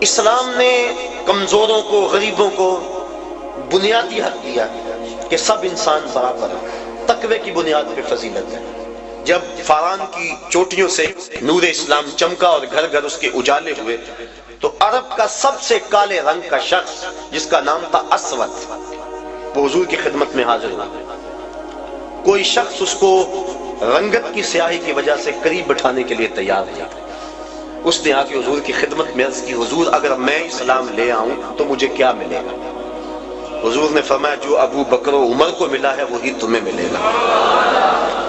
اسلام نے کمزوروں کو، غریبوں کو بنیادی حق دیا کہ سب انسان برابر ہیں، تقوی کی بنیاد پہ فضیلت ہے۔ جب فاران کی چوٹیوں سے نور اسلام چمکا اور گھر گھر اس کے اجالے ہوئے تو عرب کا سب سے کالے رنگ کا شخص جس کا نام تھا اسود، وہ حضور کی خدمت میں حاضر ہوا۔ کوئی شخص اس کو رنگت کی سیاہی کی وجہ سے قریب بٹھانے کے لیے تیار نہیں تھا۔ اس نے آ کے حضور کی خدمت میں عرض کی، حضور اگر میں اسلام لے آؤں تو مجھے کیا ملے گا؟ حضور نے فرمایا جو ابو بکر و عمر کو ملا ہے وہی تمہیں ملے گا،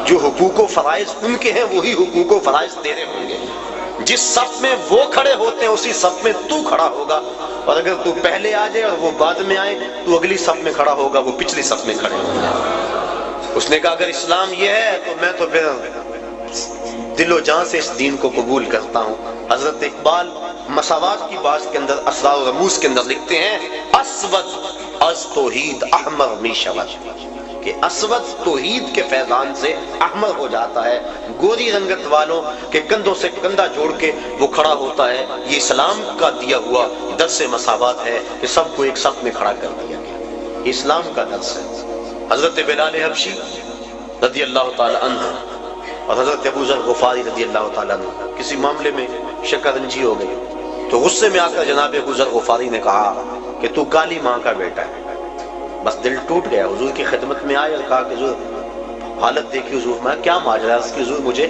جو حقوق و فرائض ان کے ہیں وہی حقوق و فرائض تیرے ہوں گے۔ جس صف میں وہ کھڑے ہوتے ہیں اسی صف میں تو کھڑا ہوگا، اور اگر تو پہلے آ جائے اور وہ بعد میں آئے تو اگلی صف میں کھڑا ہوگا، وہ پچھلی صف میں کھڑے ہوں گے۔ اس نے کہا اگر اسلام یہ ہے تو میں تو پھر دل و جان سے اس دین کو قبول کرتا ہوں۔ حضرت اقبال مساوات کی بات کے اندر اسرار و رموز کے اندر لکھتے ہیں، اسود از توحید احمر می شود، کہ اسود توحید کے فیضان سے احمر ہو جاتا ہے، گوری رنگت والوں کے کندھوں سے کندھا جوڑ کے وہ کھڑا ہوتا ہے۔ یہ اسلام کا دیا ہوا درس مساوات ہے کہ سب کو ایک صف میں کھڑا کر دیا گیا، یہ اسلام کا درس ہے۔ حضرت بلال حبشی رضی اللہ تعالی عنہ اور حضرت ابو ذر غفاری رضی اللہ تعالیٰ عنہ کسی معاملے میں شکنجی ہو گئی تو غصے میں آ کر جناب ابو ذر غفاری نے کہا کہ تو کالی ماں کا بیٹا ہے۔ بس دل ٹوٹ گیا، حضور کی خدمت میں آئے اور کہا کہ حضور حالت دیکھی، حضور میں کیا ماجرا ہے؟ اس کی حضور مجھے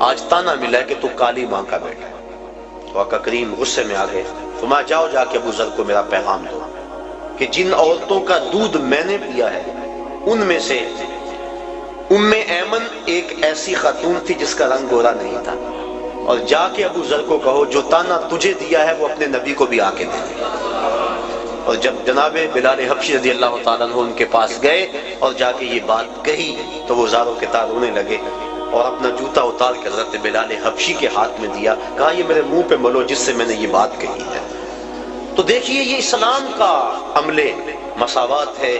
آج تانا ملا ہے کہ تو کالی ماں کا بیٹا ہے۔ تو آقا کریم غصے میں آ گئے، فرمایا جاؤ جا کے ابو ذر کو میرا پیغام دو کہ جن عورتوں کا دودھ میں نے پیا ہے ان میں سے ام ایمن ایک ایسی خاتون تھی جس کا رنگ گورا نہیں تھا، اور جا کے ابو ذر کو کہو جو تانا تجھے دیا ہے وہ اپنے نبی کو بھی آ کے دے دے۔ اور جب جناب بلال حبشی رضی اللہ تعالیٰ عنہ ان کے پاس گئے اور جا کے یہ بات کہی تو وہ زاروں کے تار رونے لگے اور اپنا جوتا اتار کے حضرت بلال حبشی کے ہاتھ میں دیا، کہا یہ میرے منہ پہ ملو جس سے میں نے یہ بات کہی ہے۔ تو دیکھیے یہ اسلام کا عمل مساوات ہے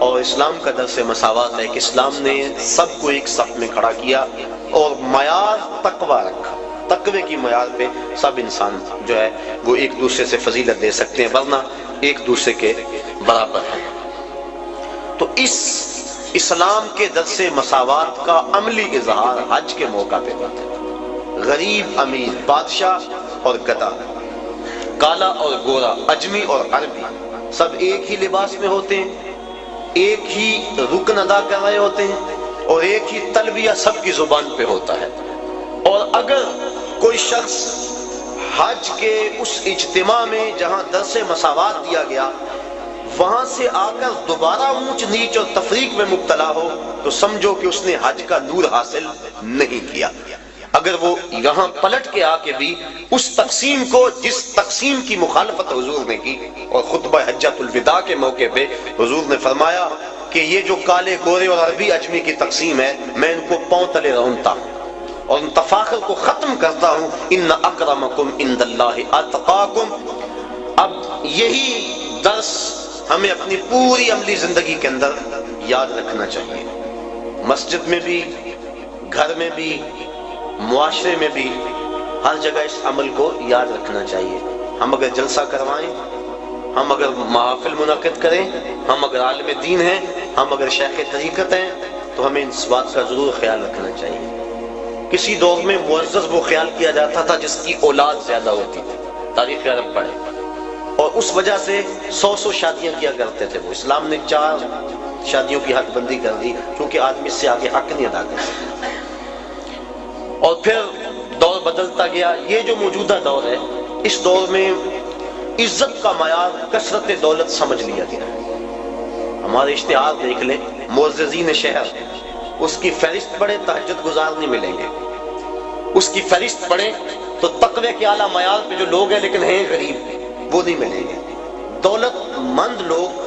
اور اسلام کا درس مساوات ہے کہ اسلام نے سب کو ایک صف میں کھڑا کیا اور معیار تقوی رکھا، تقوی کی معیار پہ سب انسان جو ہے وہ ایک دوسرے سے فضیلت دے سکتے ہیں، ورنہ ایک دوسرے کے برابر ہیں۔ تو اس اسلام کے درس مساوات کا عملی اظہار حج کے موقع پہ ہوتا ہے۔ غریب امیر، بادشاہ اور گدھا، کالا اور گورا، اجمی اور عربی سب ایک ہی لباس میں ہوتے ہیں، ایک ہی رکن ادا کر رہے ہوتے ہیں اور ایک ہی تلبیہ سب کی زبان پہ ہوتا ہے۔ اور اگر کوئی شخص حج کے اس اجتماع میں جہاں درس مساوات دیا گیا وہاں سے آ کر دوبارہ اونچ نیچ اور تفریق میں مبتلا ہو تو سمجھو کہ اس نے حج کا نور حاصل نہیں کیا۔ اگر وہ یہاں پلٹ کے آ کے بھی اس تقسیم کو، جس تقسیم کی مخالفت حضور نے کی، اور خطبہ حجۃ الوداع کے موقع پہ حضور نے فرمایا کہ یہ جو کالے گورے اور عربی اجمی کی تقسیم ہے میں ان کو پاؤں تلے رونتا ہوں اور ان تفاخر کو ختم کرتا ہوں، ان اکرمکم عند اللہ اتقاکم۔ اب یہی درس ہمیں اپنی پوری عملی زندگی کے اندر یاد رکھنا چاہیے، مسجد میں بھی، گھر میں بھی، معاشرے میں بھی، ہر جگہ اس عمل کو یاد رکھنا چاہیے۔ ہم اگر جلسہ کروائیں، ہم اگر محافل منعقد کریں، ہم اگر عالم دین ہیں، ہم اگر شیخ طریقت ہیں تو ہمیں اس بات کا ضرور خیال رکھنا چاہیے۔ کسی دور میں معزز وہ خیال کیا جاتا تھا جس کی اولاد زیادہ ہوتی تھی، تاریخ عرب پڑھے، اور اس وجہ سے 100 شادیاں کیا کرتے تھے۔ وہ اسلام نے 4 شادیوں کی حد بندی کر دی کیونکہ آدمی اس سے آگے حق نہیں ادا کر سکتا۔ اور پھر دور بدلتا گیا۔ یہ جو موجودہ دور ہے اس دور میں عزت کا معیار کثرت دولت سمجھ لیا گیا ہے۔ ہمارے اشتہار دیکھ لیں، معززین شہر، اس کی فہرست پڑھے تہجد گزار نہیں ملیں گے، اس کی فہرست پڑھے تو تقوی کے اعلیٰ معیار پہ جو لوگ ہیں لیکن ہیں غریب وہ نہیں ملیں گے۔ دولت مند لوگ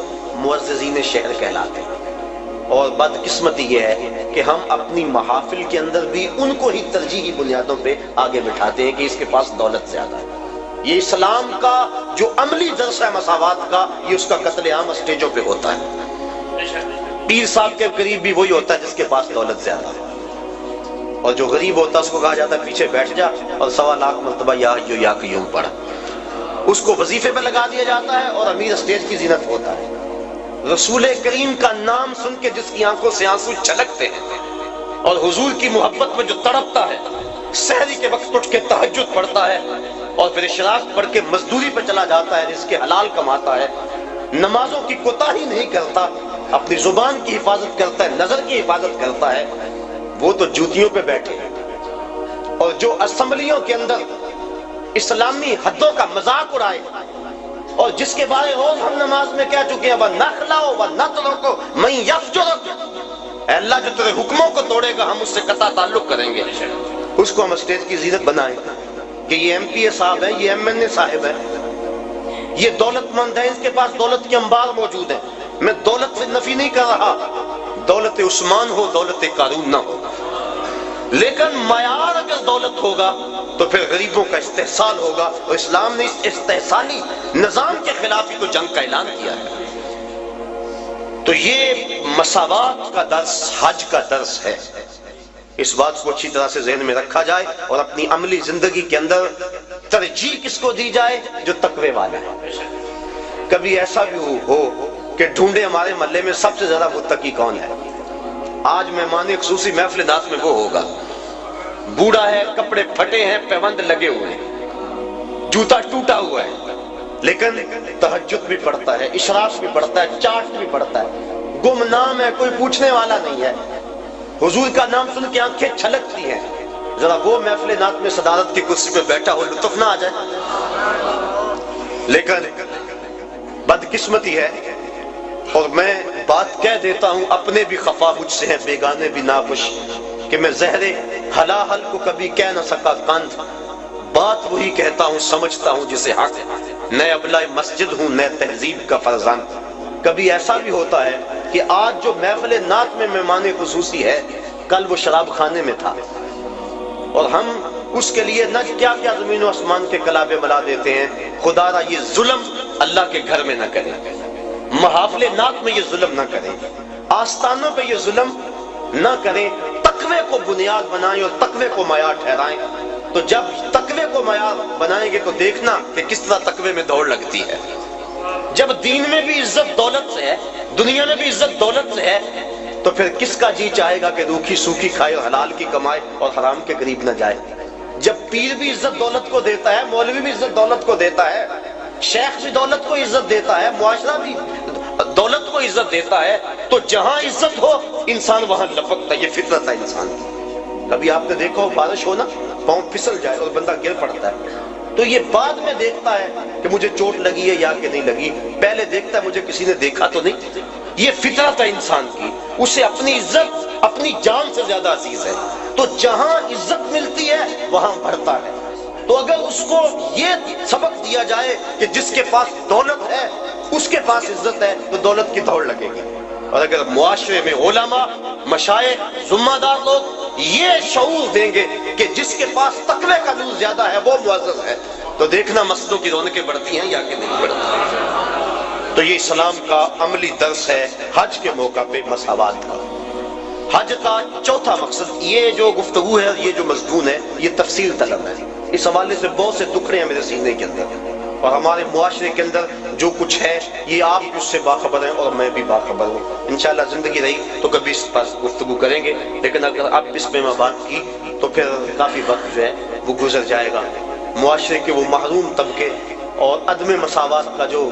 معززین شہر کہلاتے ہیں، اور بدقسمتی یہ ہے کہ ہم اپنی محافل کے اندر بھی ان کو ہی ترجیحی بنیادوں پہ آگے بٹھاتے ہیں کہ اس کے پاس دولت زیادہ ہے۔ یہ اسلام کا جو عملی درس ہے مساوات کا، یہ اس کا قتل عام اسٹیجوں پہ ہوتا ہے۔ پیر صاحب کے قریب بھی وہی ہوتا ہے جس کے پاس دولت زیادہ ہے، اور جو غریب ہوتا ہے اس کو کہا جاتا ہے پیچھے بیٹھ جا اور 1.25 لاکھ مرتبہ یا حی یا قیوم پڑھ۔ اس کو وظیفے پہ لگا دیا جاتا ہے اور امیر اسٹیج کی زینت ہوتا ہے۔ رسول کریم کا نام سن کے جس کی آنکھوں سے آنسو چھلکتے ہیں اور حضور کی محبت میں جو تڑپتا ہے، سحری کے وقت اٹھ کے تہجد پڑھتا ہے اور پھر اشراق پڑھ کے مزدوری پہ چلا جاتا ہے، رزق حلال کماتا ہے، نمازوں کی کوتاہی نہیں کرتا، اپنی زبان کی حفاظت کرتا ہے، نظر کی حفاظت کرتا ہے، وہ تو جوتیوں پہ بیٹھے ہیں۔ اور جو اسمبلیوں کے اندر اسلامی حدوں کا مذاق اڑائے اور جس کے بارے روز ہم نماز میں کہہ چکے ہیں وَنَخْلَعُ وَنَتْرُكُ مَن يَفْجُرُ، اے اللہ جو تیرے حکموں کو توڑے گا ہم اس سے قطع تعلق کریں گے، اس کو ہم اسٹیج کی زینت بنائیں کہ یہ ایم پی اے صاحب ہے، یہ ایم این اے صاحب ہے، یہ دولت مند ہے، اس کے پاس دولت کے انبار موجود ہیں۔ میں دولت سے نفی نہیں کر رہا، دولت عثمان ہو، دولت قارون نہ ہو، لیکن معیار اگر دولت ہوگا تو پھر غریبوں کا استحصال ہوگا، اور اسلام نے اس استحصالی نظام کے خلاف ہی تو جنگ کا اعلان کیا ہے۔ تو یہ مساوات کا درس حج کا درس ہے، اس بات کو اچھی طرح سے ذہن میں رکھا جائے اور اپنی عملی زندگی کے اندر ترجیح کس کو دی جائے؟ جو تقوی والا ہے۔ کبھی ایسا بھی ہو کہ ڈھونڈے ہمارے محلے میں سب سے زیادہ متقی کون ہے، آج مہمان خصوصی محفل ناز میں وہ ہوگا، بوڑھا ہے، کپڑے پھٹے ہیں، پیوند لگے ہوئے ہیں، جوتا ٹوٹا ہوا ہے، لیکن تہجد بھی پڑھتا ہے، اشراق بھی پڑھتا ہے، چاٹ بھی پڑھتا ہے، گمنام ہے، کوئی پوچھنے والا نہیں ہے، حضور کا نام سن کے آنکھیں چھلکتی ہیں۔ ذرا وہ محفل نعت میں صدارت کی کرسی پہ بیٹھا ہو، لطف نہ آ جائے؟ لیکن بدقسمتی ہے، اور میں بات کہہ دیتا ہوں، اپنے بھی خفا مجھ سے ہیں، بیگانے بھی ناخوش، کہ میں زہر حلاحل کو کبھی کہہ نہ سکا قند، بات وہی کہتا ہوں سمجھتا ہوں جسے حق، نئے ابلہ مسجد ہوں، نئے تہذیب کا فرزند۔ کبھی ایسا بھی ہوتا ہے کہ آج جو محفل نعت میں مہمان خصوصی ہے، کل وہ شراب خانے میں تھا، اور ہم اس کے لیے نہ کیا کیا زمین و آسمان کے کلابے ملا دیتے ہیں۔ خدا را یہ ظلم اللہ کے گھر میں نہ کریں، محافل نعت میں یہ ظلم نہ کریں، آستانوں پہ یہ ظلم نہ کریں، تقوی کو بنیاد بنائیں اور تقوی کو معیار ٹھہرائیں۔ تو جب تقوی کو معیار بنائیں گے تو دیکھنا کہ کس طرح تقوی میں دوڑ لگتی ہے۔ جب دین میں بھی عزت دولت سے ہے، دنیا میں بھی عزت دولت سے ہے، تو پھر کس کا جی چاہے گا کہ روکھی سوکھی کھائے اور حلال کی کمائے اور حرام کے قریب نہ جائے؟ جب پیر بھی عزت دولت کو دیتا ہے، مولوی بھی عزت دولت کو دیتا ہے، شیخ بھی دولت کو عزت دیتا ہے، معاشرہ بھی دولت کو عزت دیتا ہے، تو جہاں عزت ہو انسان وہاں لپکتا ہے، یہ فطرت ہے انسان کی۔ کبھی آپ نے دیکھا ہو بارش ہو نا، پاؤں پھسل جائے اور بندہ گر پڑتا ہے، تو یہ بعد میں دیکھتا ہے کہ مجھے چوٹ لگی ہے یا کہ نہیں لگی، پہلے دیکھتا ہے مجھے کسی نے دیکھا تو نہیں۔ یہ فطرت ہے انسان کی، اسے اپنی عزت اپنی جان سے زیادہ عزیز ہے، تو جہاں عزت ملتی ہے وہاں بڑھتا ہے۔ تو اگر اس کو یہ سبق دیا جائے کہ جس کے پاس دولت ہے اس کے پاس عزت ہے، تو دولت کی دوڑ لگے گی۔ اور اگر معاشرے میں علماء، مشائخ، ذمہ دار لوگ یہ شعور دیں گے کہ جس کے پاس تقوی کا نور زیادہ ہے وہ معزز ہے، تو دیکھنا مسجدوں کی رونقیں بڑھتی ہیں یا کہ نہیں بڑھتی۔ تو یہ اسلام کا عملی درس ہے حج کے موقع پہ مساوات کا۔ حج کا چوتھا مقصد، یہ جو گفتگو ہے، یہ جو مضمون ہے، یہ تفصیل طلب ہے۔ اس حوالے سے بہت سے دکھڑے ہیں میرے سینے کے اندر، اور ہمارے معاشرے کے اندر جو کچھ ہے یہ آپ بھی اس سے باخبر ہیں اور میں بھی باخبر ہوں۔ انشاءاللہ زندگی رہی تو کبھی اس پر گفتگو کریں گے، لیکن اگر اب اس پہ میں بات کی تو پھر کافی وقت جو ہے وہ گزر جائے گا۔ معاشرے کے وہ محروم طبقے اور عدم مساوات کا جو